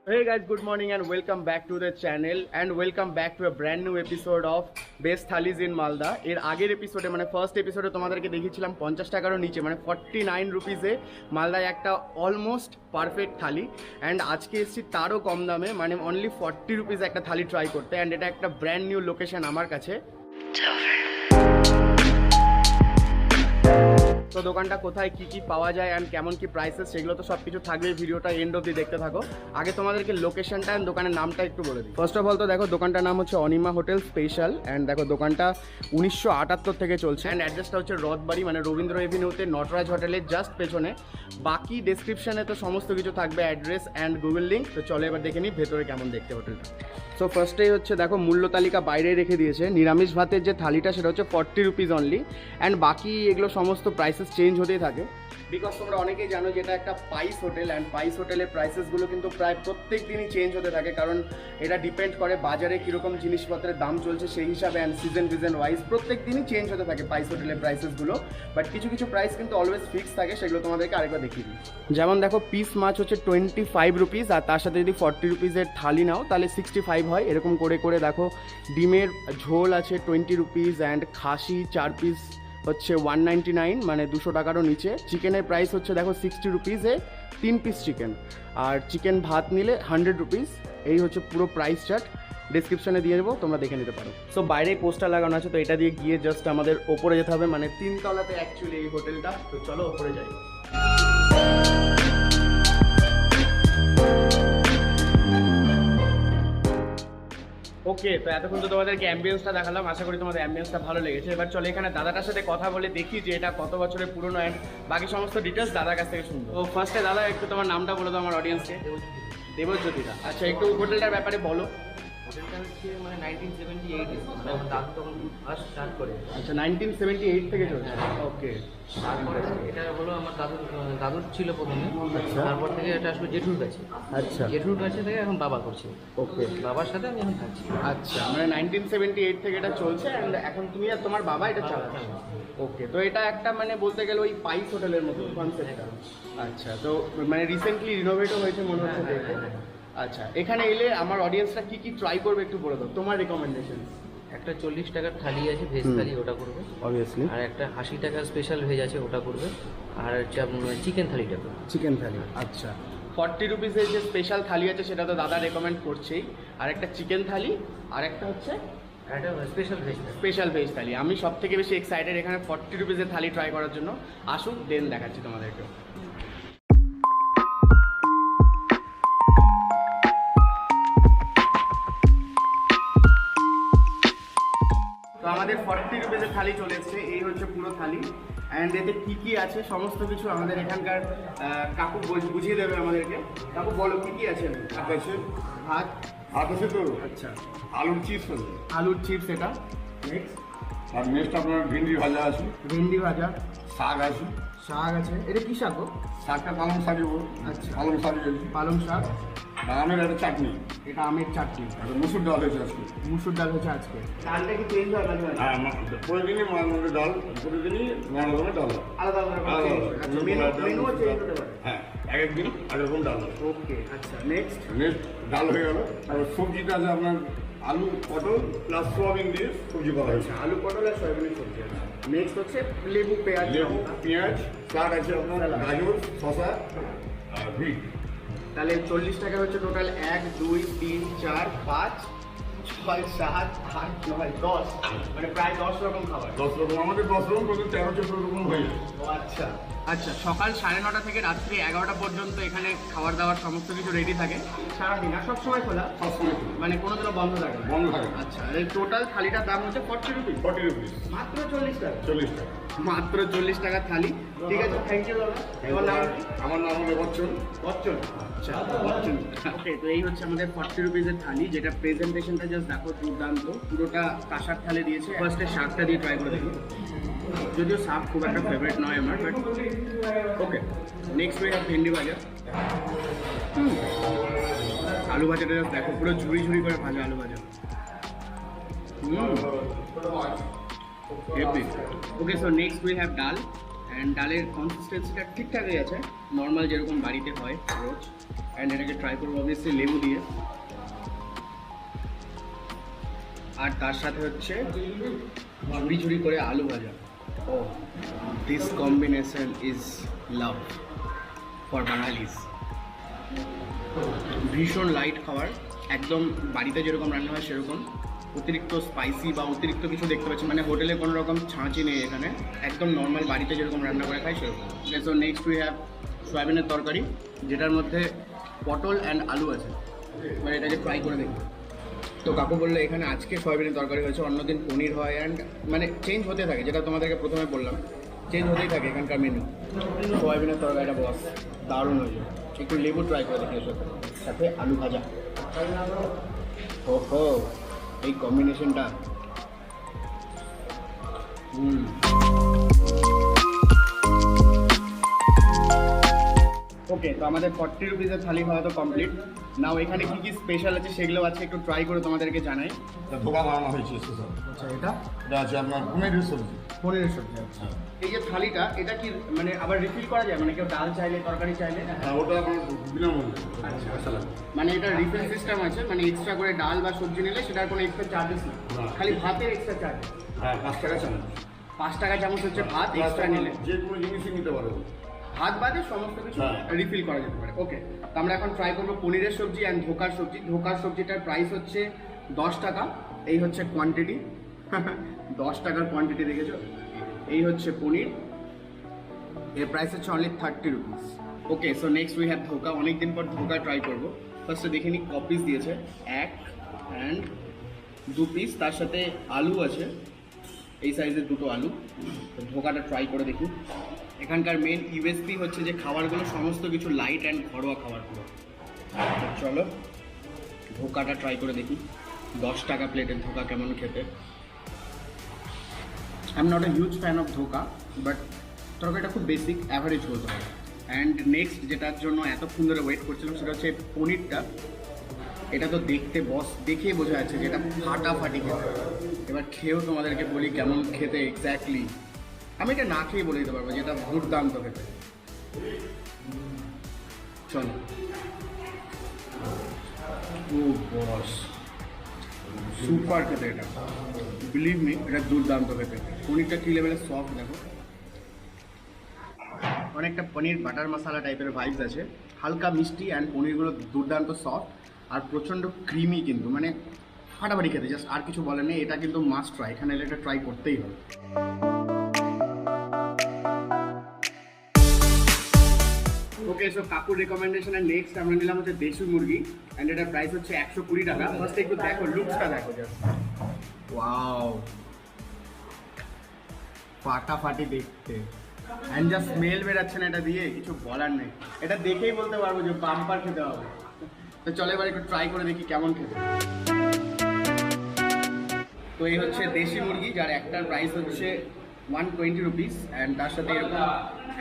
Hey guys, good morning and welcome back to the channel and welcome back to a brand new episode of Best Thalis in Malda. এর আগের এপিসোডে মানে first এপিসোডে তোমাদেরকে দেখিয়েছিলাম 50 টাকারও নিচে মানে 49 রুপিসে মালদায় একটা অলমোস্ট পারফেক্ট থালি অ্যান্ড আজকে এসেছি তারও কম দামে মানে অনলি 40 রুপিস একটা থালি ট্রাই করতে অ্যান্ড এটা একটা ব্র্যান্ড নিউ লোকেশন আমার কাছে। তো দোকানটা কোথায় কি কি পাওয়া যায় অ্যান্ড কেমন কি প্রাইসেস সেগুলো তো সব কিছু থাকবে, ভিডিওটা এন্ড অবধি দেখতে থাকো। আগে তোমাদেরকে লোকেশনটা অ্যান্ড দোকানের নামটা একটু বলে দিই। ফার্স্ট অফ অল তো দেখো দোকানটার নাম হচ্ছে অনিমা হোটেল স্পেশাল অ্যান্ড দেখো দোকানটা 1978 থেকে চলছে অ্যান্ড অ্যাড্রেসটা হচ্ছে রথবাড়ি মানে রবীন্দ্র এভিনিউতে নটরাজ হোটেলের জাস্ট পেছনে। বাকি ডেসক্রিপশনে তো সমস্ত কিছু থাকবে, অ্যাড্রেস অ্যান্ড গুগল লিঙ্ক। তো চলো এবার দেখে নিই ভেতরে কেমন দেখতে হোটেলটা। সো ফার্স্টেই হচ্ছে দেখো মূল্য তালিকা বাইরে রেখে দিয়েছে। নিরামিষ ভাতের যে থালিটা সেটা হচ্ছে 40 রুপিস অনলি অ্যান্ড বাকি এগুলো সমস্ত প্রাইসেস চেঞ্জ হতেই থাকে বিকজ তোমরা অনেকেই জানো যে এটা একটা পাইস হোটেল অ্যান্ড পাইস হোটেলের প্রাইসেসগুলো কিন্তু প্রায় প্রত্যেক দিনই চেঞ্জ হতে থাকে, কারণ এটা ডিপেন্ড করে বাজারে কীরকম জিনিসপত্রের দাম চলছে সেই হিসাবে অ্যান্ড সিজন ওয়াইজ প্রত্যেক দিনই চেঞ্জ হতে থাকে পাইস হোটেলের প্রাইসেসগুলো। বাট কিছু কিছু প্রাইস কিন্তু অলওয়েজ ফিক্স থাকে, সেগুলো তোমাদেরকে আরেকবার দেখিয়ে দিই। যেমন দেখো পিস মাছ হচ্ছে 25 রুপিস আর তার সাথে যদি 40 রুপিসের থালি নাও তাহলে 65 হয়। এরকম করে করে দেখো ডিমের ঝোল আছে 20 রুপিস অ্যান্ড খাসি 4 পিস হচ্ছে 199 মানে 200 টাকারও নিচে। চিকেনের প্রাইস হচ্ছে দেখো 60 রুপিসে 3 পিস চিকেন আর চিকেন ভাত নিলে 100 রুপিস। এই হচ্ছে পুরো প্রাইস চার্ট, ডিসক্রিপশনে দিয়ে দেবো, তোমরা দেখে নিতে পারো। সো বাইরেই পোস্টার লাগানো আছে, তো এটা দিয়ে গিয়ে জাস্ট আমাদের ওপরে যেতে হবে, মানে 3 তলাতে অ্যাকচুয়ালি এই হোটেলটা। তো চলো ওপরে যাই। ওকে, তো এতক্ষণ তো তোমাদেরকে অ্যাম্বিয়েন্সটা দেখালাম, আশা করি তোমাদের অ্যাম্বিয়েন্সটা ভালো লেগেছে। এবার চলো এখানে দাদাটার সাথে কথা বলে দেখি যে এটা কত বছরের পুরনো অ্যান্ড বাকি সমস্ত ডিটেলস দাদার কাছ থেকে শুনবো। তো ফার্স্টে দাদা একটু তোমার নামটা বলো তো আমার অডিয়েন্সকে। দেবজ্যোতি দা, আচ্ছা একটু হোটেলটার ব্যাপারে বলো। হোটেলটা হচ্ছে মানে 1978 মানে আমার দাদু তখন ফার্স্ট স্টার্ট করে। আচ্ছা 1978 থেকে চলছে। ওকে, তারপরে এটা হলো আমার দাদুর ছিল প্রথমে, তারপর থেকে এটা আসলে জেঠুর কাছে। আচ্ছা জেঠুর কাছে থেকে এখন বাবা করছে। ওকে, বাবার সাথে আমি এখন থাকছি। আচ্ছা মানে 1978 থেকে এটা চলছে অ্যান্ড এখন তুমি আর তোমার বাবা এটা চালাচ্ছ। ওকে, তো এটা একটা মানে বলতে গেলে ওই পাইস হোটেলের মতো কনসেপ্টটা। আচ্ছা, তো মানে রিসেন্টলি রিনোভেটও হয়েছে মনে হচ্ছে দেখে। আচ্ছা, এখানে এলে আমার অডিয়েন্সরা কি কি ট্রাই করবে একটু বলে দাও, তোমার রিকমেন্ডেশন। একটা 40 টাকার থালি আছে, ভেজ থালি, ওটা করবে। অবভিয়াসলি। আর একটা 80 টাকার স্পেশাল ভেজ আছে, ওটা করবে। আর হচ্ছে চিকেন থালিটা করবে। চিকেন থালি, আচ্ছা 40 রুপিসের যে স্পেশাল থালি আছে সেটা তো দাদা রেকমেন্ড করছেই, আর একটা চিকেন থালি আর একটা হচ্ছে একটা স্পেশাল ভেজ। স্পেশাল ভেজ থালি। আমি সব থেকে বেশি এক্সাইটেড এখানে 40 রুপিসের থালি ট্রাই করার জন্য। আসুক দেন দেখাচ্ছি তোমাদেরকে। তো আমাদের 40 রুপিসের থালি চলে এসছে, এই হচ্ছে পুরো থালি অ্যান্ড এতে কী কী আছে সমস্ত কিছু আমাদের এখানকার কাকু বুঝিয়ে দেবে আমাদেরকে। কাকু বলো কী কী আছে। আছে ভাত, ভাত আছে তো, আচ্ছা আলুর চিপস আছে, আলুর চিপস এটা, নেক্সট আর নেক্সট আপনার ভেন্ডি ভাজা আছে, ভেন্ডি ভাজা, শাক আছে, শাক আছে। এটা কি শাক গো? শাকটা পালং শাকই বল। আচ্ছা, পালং শাক আছে, পালং শাক, আমের একটা চাটনি, এটা আমের চাটনি, একটা মুসুর ডাল হয়েছে আজকে। মুসুর ডাল হচ্ছে আজকে। ডালটা কি চেঞ্জ হয় মাঝে মাঝে? হ্যাঁ, প্রতিদিনই মাছের ডাল, প্রতিদিনই নানা রকমের ডাল হয়। আলাদা আলাদা করে আলাদা change আলাদা। হয়। আচ্ছা, মেনুও চেঞ্জ হতে পারে। হ্যাঁ, এক একদিন এক রকম ডাল হয়। ওকে, আচ্ছা নেক্সট। নেক্সট ডাল হয়ে গেল। আর সবজিটা আছে আপনার আলু পটল প্লাস সোয়াবিন দিয়ে সবজি করা হয়েছে। আলু পটল আর সয়াবিনের সবজি আছে। নেক্সট হচ্ছে লেবু পেঁয়াজ লেবু, লঙ্কা। পেঁয়াজ, শাক আছে আপনার, গাজর, শসা আর বিট। তাহলে 40 টাকা হচ্ছে টোটাল 1 2 3 4 5 6 7 8 9 10 মানে প্রায় 10 রকম খাবার। 10 রকম, আমাদের 10 রকম করতে 13-14 রকম হয়ে যায়। ও আচ্ছা আচ্ছা, সকাল 9:30 থেকে রাত্রি 11টা পর্যন্ত এখানে খাবার দাবার সমস্ত কিছু রেডি থাকে সারাদিন, আর সবসময় খোলা, সবসময় খুলে। মানে কোনো দিনও বন্ধ থাকে না? বন্ধ থাকে না। আচ্ছা, আর এই টোটাল থালিটার দাম হচ্ছে 40 রুপিস, 40 রুপিস, মাত্র 40 টাকা। 40 টাকা। মাত্র 40 টাকার থালি। ঠিক আছে, থ্যাংক ইউ দাদা। এবার নাম কি? আমার নাম হলো বচ্চন। বচ্চন। আচ্ছা বচ্চন। ওকে, তো এই হচ্ছে আমাদের 40 রুপিসের থালি, যেটা প্রেজেন্টেশনটা জাস্ট দেখো দুর্দান্ত, পুরোটা কাঁসার থালে দিয়েছে। ফার্স্টে শাকটা দিয়ে ট্রাই করে দেখি, যদিও শাক খুব একটা ফেভারিট নয় আমার, but okay. Next we have ভেন্ডি ভাজা। আলু ভাজাটা জাস্ট দেখো, পুরো ঝুড়ি ঝুড়ি করে ভাজা আলু ভাজা। Epic. Okay, so next we have ডাল অ্যান্ড ডালের কনসিস্টেন্সিটা ঠিকঠাকই আছে, নর্মাল যেরকম বাড়িতে হয় রোজ। অ্যান্ড এটাকে ট্রাই করবো অবভিয়াসলি লেবু দিয়ে, আর তার সাথে হচ্ছে ঝুড়ি ঝুড়ি করে আলু ভাজা। ও this combination is love for Bengalis. ভীষণ লাইট খাবার, একদম বাড়িতে যেরকম রান্না হয় সেরকম, অতিরিক্ত স্পাইসি বা অতিরিক্ত কিছু দেখতে পাচ্ছি, মানে হোটেলে কোনো রকম ছাঁচি নেই এখানে, একদম নর্মাল বাড়িতে যেরকম রান্না করে খাই সেরকম। সো নেক্সট উই হ্যাভ সয়াবিনের তরকারি, যেটার মধ্যে পটল অ্যান্ড আলু আছে। মানে এটাকে ট্রাই করে দেখি। তো কাকু বললো এখানে আজকে সয়াবিনের তরকারি হয়েছে, অন্যদিন পনির হয়, অ্যান্ড মানে চেঞ্জ হতে থাকে, যেটা তোমাদেরকে প্রথমে বললাম চেঞ্জ হতেই থাকে এখানকার মেনু। সয়াবিনের তরকারিটা বস দারুণ হয়েছে। একটু লেবু ট্রাই করে দেখি এর সাথে, সাথে আলু ভাজা। ওহো এই কম্বিনেশনটা ওকে। তো আমাদের 40 রুপিসের থালি খাওয়া তো কমপ্লিট। নাও এখানে কি কি স্পেশাল আছে সেগুলো আছে, একটু ট্রাই করে তোমাদেরকে জানাই। ধোকা বানানো হয়েছে স্পেশাল। আচ্ছা, এটা এটা আছে আপনার পনিরের সবজি। পনিরের সবজি। আচ্ছা, এই যে থালিটা এটা কি মানে আবার রিফিল করা যায়, মানে কেউ ডাল চাইলে তরকারি চাইলে? হ্যাঁ, ওটা আপনার বিনামূল্যে। আচ্ছা, মানে এটা রিফিল সিস্টেম আছে, মানে এক্সট্রা করে ডাল বা সবজি নিলে সেটার কোনো এক্সট্রা চার্জেস নেই, না। খালি ভাতের এক্সট্রা চার্জ। হ্যাঁ, 5 টাকা চামচ। 5 টাকা চামচ হচ্ছে ভাত এক্সট্রা নিলে, যে কোনো জিনিসই নিতে পারো। ভাত বাদে সমস্ত কিছু হ্যাঁ। রিফিল করা যেতে পারে। ওকে, তো আমরা এখন ট্রাই করবো পনিরের সবজি অ্যান্ড ধোকার সবজি। ধোকার সবজিটার প্রাইস হচ্ছে 10 টাকা, এই হচ্ছে কোয়ান্টিটি। 10 টাকার কোয়ান্টিটি দেখেছো? এই হচ্ছে পনির, এর প্রাইস হচ্ছে only 30 rupees. Okay, so next we have ধোকা। অনেকদিন পর ধোকা ট্রাই করবো। ফার্স্টে দেখে নিই ক পিস দিয়েছে। 1 অ্যান্ড 2 পিস, তার সাথে আলু আছে, এই সাইজের 2টো আলু। তো ধোকাটা ট্রাই করে দেখি। এখানকার মেন ইউএসপি হচ্ছে যে খাবারগুলো সমস্ত কিছু লাইট অ্যান্ড ঘরোয়া খাবারগুলো। তো চলো ধোকাটা ট্রাই করে দেখি। 10 টাকা প্লেটের ধোকা কেমন খেতে। I am not a huge fan of ধোকা, বাট তরকারিটা খুব বেসিক অ্যাভারেজ বলতে হবে। অ্যান্ড নেক্সট যেটার জন্য এতক্ষণ ধরে ওয়েট করছিলাম সেটা হচ্ছে পনিরটা। এটা তো দেখতে বস দেখেই বোঝা যাচ্ছে যে এটা ফাটাফাটি খেতে। এবার খেয়েও তোমাদেরকে বলি কেমন খেতে এক্স্যাক্টলি। আমি এটা না খেয়ে বলে দিতে পারবো যে এটা দুর্দান্ত খেতে। চলো। ও বস, সুপার খেতে এটা, বিলিভ মি এটা দুর্দান্ত খেতে। পনিরটা কী লেভেলের সফট দেখো, অনেকটা পনির বাটার মশলা টাইপের ভাইবস আছে, হালকা মিষ্টি অ্যান্ড পনিরগুলো দুর্দান্ত সফট আর প্রচণ্ড ক্রিমি, কিন্তু মানে ফাটাফাটি খেতে, জাস্ট আর কিছু বলে নেই। এটা কিন্তু মাস্ট ট্রাই, এখানে এলে এটা ট্রাই করতেই হবে। ওকে, সো কাকুর রেকমেন্ডেশনে নেক্সট আমরা নিলাম হচ্ছে দেশি মুরগি, অ্যান্ড এটার প্রাইস হচ্ছে 120 টাকা। ফার্স্ট একটু দেখো লুকসটা দেখো, জাস্ট ওয়াও, ফাটাফাটি দেখতে। অ্যান্ড যা স্মেল বেরাচ্ছে না এটা দিয়ে, কিছু বলার নেই। এটা দেখেই বলতে পারবো যে বাম্পার খেতে হবে। তো চলো এবার একটু ট্রাই করে দেখি কেমন খেতে। তো এই হচ্ছে দেশি মুরগি, যার একটার প্রাইস হচ্ছে 120 রুপিস, অ্যান্ড তার সাথে এরকম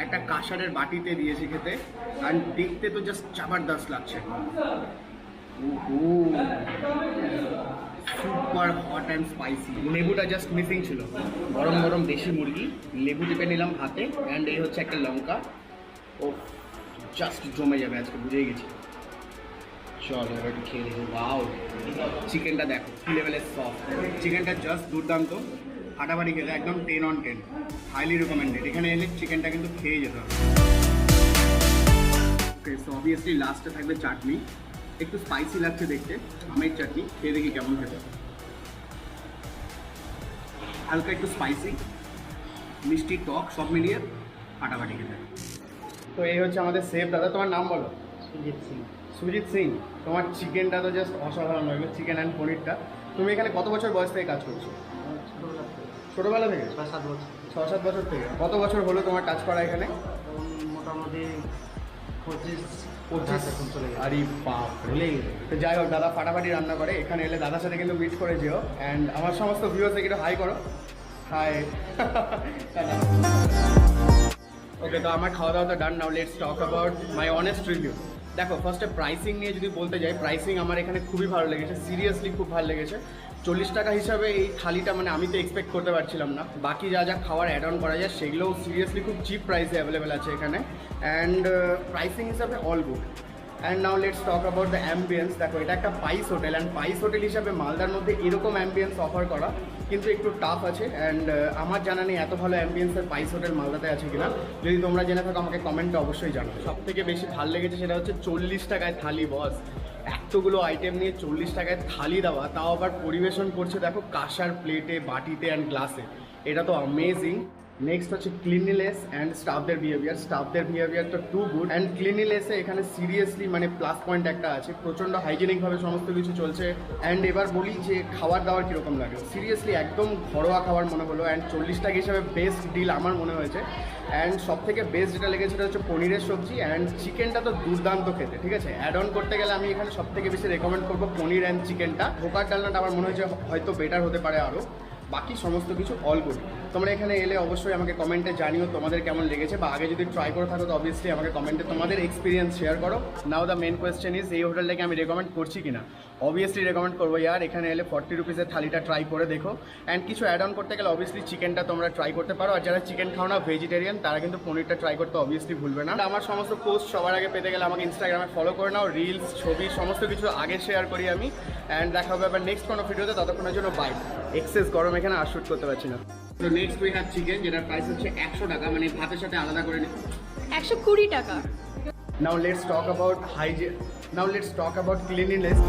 একটা কাঁসারের বাটিতে দিয়েছি খেতে। অ্যান্ড দেখতে তো জাস্ট জবরদস্ত লাগছে। Super hot and spicy. লেবুটা জাস্ট মিসিং ছিল। গরম গরম দেশি মুরগি, লেবু টিপে নিলাম হাতে, অ্যান্ড এই হচ্ছে একটা লঙ্কা। ও জাস্ট জমে যাবে আজকে, বুঝেই গেছি। চলো এবার একটু খেয়ে দেখি। ওয়াও, চিকেনটা দেখো কী লেভেলের সফট। চিকেনটা জাস্ট দুর্দান্ত, ফাটাফাটি খেতে, একদম 10 on 10, হাইলি রেকমেন্ডেড। এখানে এলে চিকেনটা কিন্তু খেয়ে যেতে হবে। ওকে, সো অবভিয়াসলি লাস্টে থাকবে চাটনি। একটু স্পাইসি লাগছে দেখতে, আমের চাটনি। খেয়ে দেখি কেমন খেতে। হালকা একটু স্পাইসি, মিষ্টি, টক সব মিলিয়ে ফাটাফাটি খেতে। তো এই হচ্ছে আমাদের শেফ। দাদা তোমার নাম বলো? সুজিত সিং। সুজিত সিং, তোমার চিকেনটা তো জাস্ট অসাধারণ লাগলো, চিকেন অ্যান্ড পনিরটা। তুমি এখানে কত বছর বয়স থেকে কাজ করছো? ছোটোবেলা থেকে? 6-7 বছর। 6-7 বছর থেকে। কত বছর হলো তোমার কাজ করা এখানে? মোটামুটি 25 এখন চলে গেছে। আরে বাপ, ভুলেই গেছে। তো যাই হোক, দাদা ফাটাফাটি রান্না করে। এখানে এলে দাদার সাথে কিন্তু মিট করে যেও। অ্যান্ড আমার সমস্ত ভিউয়ার্সকে একটু হাই করো। হাই। ওকে, তো আমার খাওয়া দাওয়া তো done. Now let's talk about my honest review. দেখো ফার্স্টে প্রাইসিং নিয়ে যদি বলতে যাই, প্রাইসিং আমার এখানে খুবই ভালো লেগেছে, সিরিয়াসলি খুব ভালো লেগেছে। 40 টাকা হিসাবে এই থালিটা মানে আমি তো এক্সপেক্ট করতে পারছিলাম না। বাকি যা যা খাওয়ার অ্যাড অন করা যায় সেগুলোও সিরিয়াসলি খুব চিপ প্রাইসে অ্যাভেলেবেল আছে এখানে, অ্যান্ড প্রাইসিং হিসাবে all good. And now let's talk about the ambience. দেখো এটা একটা পাইস হোটেল, অ্যান্ড পাইস হোটেল হিসাবে মালদার মধ্যে এরকম অ্যাম্বিয়েন্স অফার করা কিন্তু একটু টাফ আছে। অ্যান্ড আমার জানা নেই এত ভালো অ্যাম্বিয়েন্সের পাইস হোটেল মালদাতে আছে কিনা, যদি তোমরা জেনে থাকো আমাকে কমেন্টে অবশ্যই জানাও। সব থেকে বেশি ভালো লেগেছে সেটা হচ্ছে 40 টাকায় থালি বস, এতগুলো আইটেম নিয়ে 40 টাকায় থালি দেওয়া, তাও আবার পরিবেশন করছে দেখো কাঁসার প্লেটে, বাটিতে অ্যান্ড গ্লাসে, এটা তো অ্যামেজিং। নেক্সট হচ্ছে ক্লিনিনেস অ্যান্ড স্টাফদের বিহেভিয়ার তো টু গুড। অ্যান্ড ক্লিনিনেসে এখানে সিরিয়াসলি মানে প্লাস পয়েন্ট একটা আছে, প্রচণ্ড হাইজেনিকভাবে সমস্ত কিছু চলছে। অ্যান্ড এবার বলি যে খাবার দাবার কীরকম লাগে, সিরিয়াসলি একদম ঘরোয়া খাবার মনে হলো, অ্যান্ড 40 টাকা হিসাবে বেস্ট ডিল আমার মনে হয়েছে। অ্যান্ড সব থেকে বেস্ট যেটা লেগেছে সেটা হচ্ছে পনিরের সবজি, অ্যান্ড চিকেনটা তো দুর্দান্ত খেতে, ঠিক আছে। অ্যাড অন করতে গেলে আমি এখানে সব থেকে বেশি রেকমেন্ড করবো পনির অ্যান্ড চিকেনটা। ধোকার ডালনাটা আমার মনে হয়েছে হয়তো বেটার হতে পারে আরও, বাকি সমস্ত কিছু অল গুড। তোমরা এখানে এলে অবশ্যই আমাকে কমেন্টে জানিও তোমাদের কেমন লেগেছে, বা আগে যদি ট্রাই করে থাকো তো অবভিয়াসলি আমাকে কমেন্টে তোমাদের এক্সপিরিয়েন্স শেয়ার করো। নাও দ্য মেন কোয়েশ্চেন ইজ এই হোটেলটাকে আমি রেকমেন্ড করছি কিনা। অবভিয়াসলি রেকমেন্ড করবো ইয়ার, এখানে এলে 40 রুপিসের থালিটা ট্রাই করে দেখো। অ্যান্ড কিছু অ্যাড অন করতে গেলে অবভিয়াসলি চিকেনটা তোমরা ট্রাই করতে পারো, আর যারা চিকেন খাও না ভেজিটেরিয়ান তারা কিন্তু পনিরটা ট্রাই করতে অবভিয়াসলি ভুলবে না। আমার সমস্ত পোস্ট সবার আগে পেতে গেলে আমাকে ইনস্টাগ্রামে ফলো করে নাও, রিলস ছবি সমস্ত কিছু আগে শেয়ার করি আমি। অ্যান্ড দেখা হবে আবার নেক্সট কোনো ভিডিওতে, ততক্ষণের জন্য বাই। এক্সেস গরম এখানে আর শুট করতে পারছি না। তো নেক্সট উই হ্যাভ চিকেন, যেটার প্রাইস হচ্ছে 100 টাকা, মানে ভাতের সাথে আলাদা করে নিই 120 টাকা। Now let's talk about hygiene. Now let's talk about cleanliness.